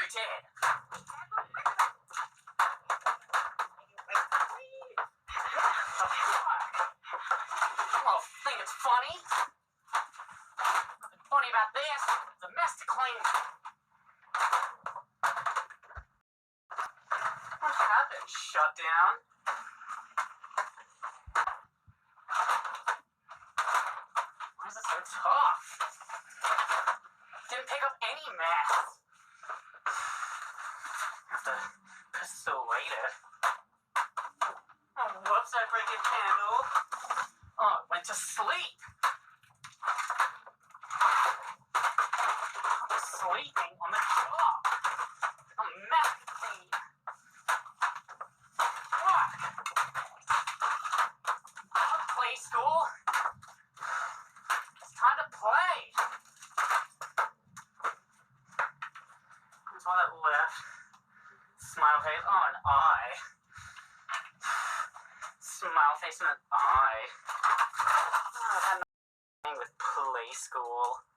did. Well, think it's funny? Nothing funny about this. It's a mess to clean. What happened? Shut down? Why is it so tough? Didn't pick up any math. Have to persuade it. Oh, whoops, I break a candle. Oh, it went to sleep. I'm sleeping on the job. I'm mess to clean. Fuck. Play school. It's time to play. That's all that left. Smile face. Oh, an eye. Smile face and an eye. Oh, I've had nothing with play school.